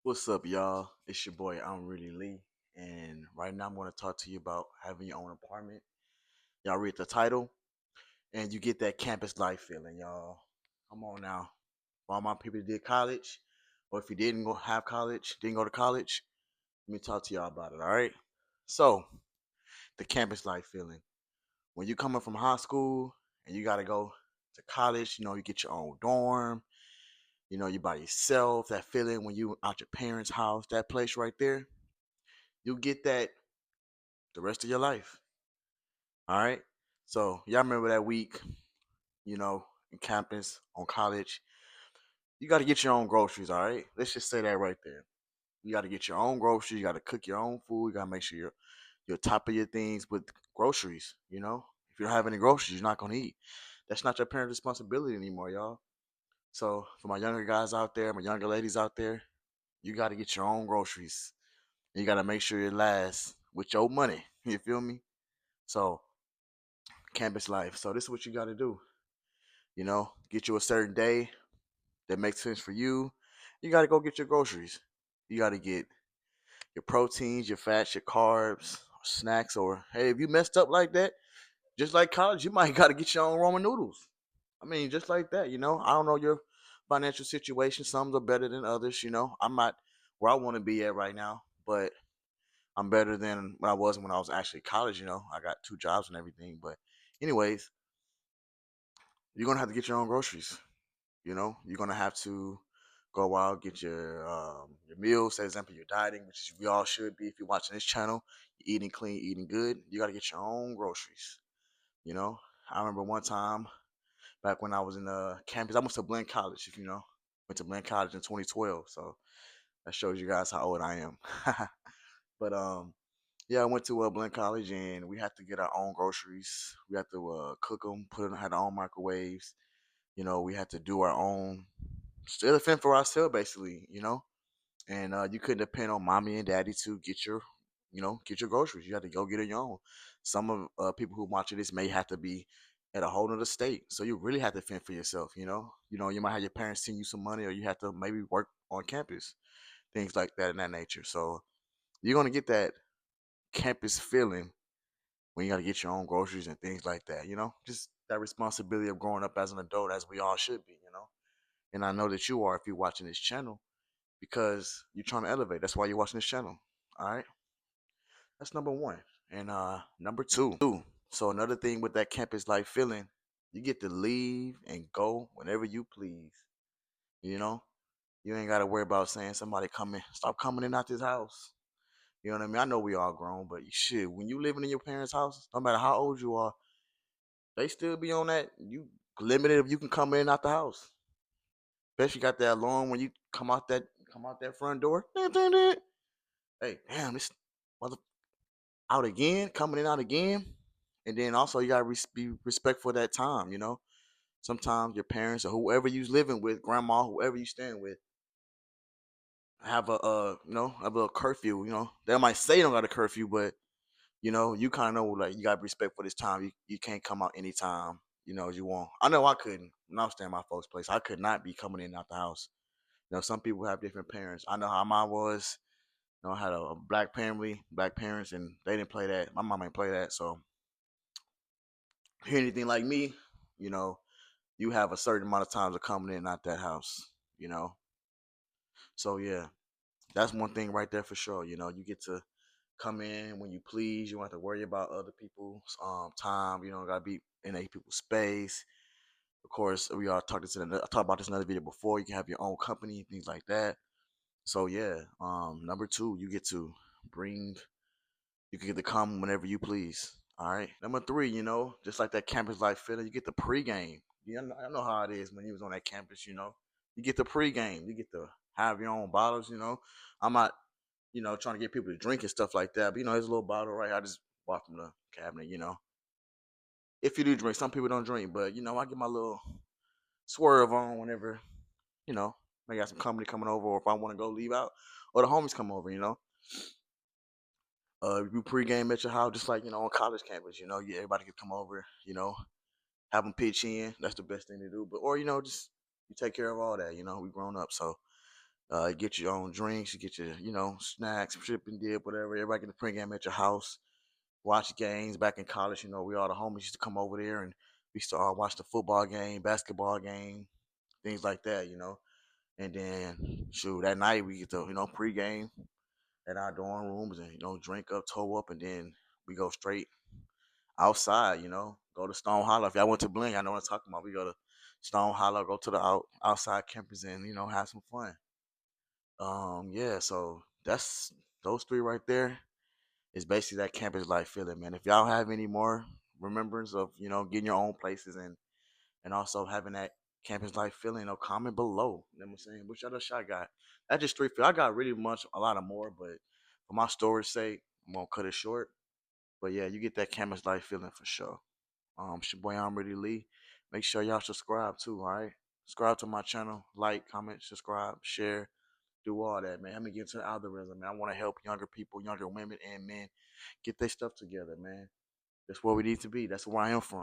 What's up, y'all? It's your boy, I'm Really Lee, and right now I'm going to talk to you about having your own apartment. Y'all read the title, and you get that campus life feeling, y'all. Come on now. For all my people that did college, or if you didn't go have college, didn't go to college, let me talk to y'all about it, all right? So, the campus life feeling. When you coming from high school and you got to go to college, you get your own dorm, you by yourself, that feeling when you out your parents' house, that place right there, you get that the rest of your life. All right. So y'all remember that week, in campus on college. You got to get your own groceries. All right. Let's just say that right there. You got to get your own groceries. You got to cook your own food. You got to make sure you're top of your things with groceries. If you don't have any groceries, you're not gonna eat. That's not your parents' responsibility anymore, y'all. So for my younger guys out there, my younger ladies out there, you got to get your own groceries. And you got to make sure it lasts with your money. You feel me? So campus life. So this is what you got to do. Get you a certain day that makes sense for you. You got to go get your groceries. You got to get your proteins, your fats, your carbs, snacks, or hey, if you messed up like that, just like college, you might got to get your own ramen noodles. I mean, just like that, I don't know your financial situation. Some are better than others, I'm not where I want to be at right now, but I'm better than when I was when I was actually college, I got two jobs and everything. But, anyways, you're going to have to get your own groceries. You're gonna have to go out, get your meals. For example, you're dieting, which is we all should be if you're watching this channel. You're eating clean, eating good. You gotta get your own groceries. You know, I remember one time back when I was in the campus. I went to Blinn College, if you know. Went to Blinn College in 2012. So that shows you guys how old I am. But yeah, I went to Blinn College and we had to get our own groceries. We had to cook them, had our own microwaves. We had to do our own still fend for ourselves basically, and you couldn't depend on mommy and daddy to get your groceries. You had to go get it your own. Some of people who watch this may have to be at a whole other state, so you really have to fend for yourself. You might have your parents send you some money, or you have to maybe work on campus, things like that in that nature. So you're gonna get that campus feeling when you got to get your own groceries and things like that. Just that responsibility of growing up as an adult, as we all should be. And I know that you are if you're watching this channel because you're trying to elevate. That's why you're watching this channel. All right. That's number one. And number two. So another thing with that campus life feeling, you get to leave and go whenever you please. You know, you ain't got to worry about saying somebody coming, stop coming in out this house. You know what I mean? I know we all grown, but shit, when you living in your parents' house, no matter how old you are, they still be on that. You limited if you can come in out the house. Especially got that alarm when you come out that front door. Dun, dun, dun. Hey, damn, this mother out again, coming in out again. And then also you gotta be respectful of that time. Sometimes your parents or whoever you's living with, grandma, whoever you staying with, have a little curfew. They might say they don't got a curfew, but you kind of know like you gotta be respectful this time. You can't come out anytime you want. I know I couldn't when I was staying at my folks' place. I could not be coming in and out the house. Some people have different parents. I know how mine was. I had a black family, black parents, and they didn't play that. My mom ain't play that. So, hear anything like me, you know, you have a certain amount of times of coming in and out that house, you know. So yeah, that's one thing right there for sure. You get to come in when you please. You don't have to worry about other people's time. You don't gotta be in a people's space. Of course, we all I talked about this in another video before. You can have your own company, things like that. So yeah, number two, bring you can get to come whenever you please. All right. Number three, just like that campus life feeling, you get the pregame. I know how it is when you was on that campus. You get the pregame. You get to have your own bottles. I'm not, trying to get people to drink and stuff like that. But there's a little bottle right. I just bought from the cabinet. If you do drink, some people don't drink, but I get my little swerve on whenever you know I got some company coming over, or if I want to go leave out, or the homies come over. You pregame at your house, just like on college campus. Everybody can come over. Have them pitch in. That's the best thing to do. But or just you take care of all that. We grown up, so You get your own drinks, you get your, snacks, shipping dip, whatever. Everybody get the pregame at your house. Watch games back in college. We all the homies used to come over there and we used to all watch the football game, basketball game, things like that. And then shoot, that night we get to, pregame at our dorm rooms and, drink up, toe up, and then we go straight outside, go to Stone Hollow. If y'all went to Bling, I know what I'm talking about. We go to Stone Hollow, go to the outside campus and, have some fun. Yeah, so that's those three right there is basically that campus life feeling, man. If y'all have any more remembrance of, getting your own places and also having that campus life feeling, comment below. You know what I'm saying? Which other shot I got? That just three. I got really a lot of more, but for my story's sake, I'm gonna cut it short. But yeah, you get that campus life feeling for sure. It's your boy I'm Ready Lee. Make sure y'all subscribe too. All right, subscribe to my channel, like, comment, subscribe, share, do all that, man. Let me get into the algorithm, man. I want to help younger people, younger women, and men get their stuff together, man. That's where we need to be. That's where I am from.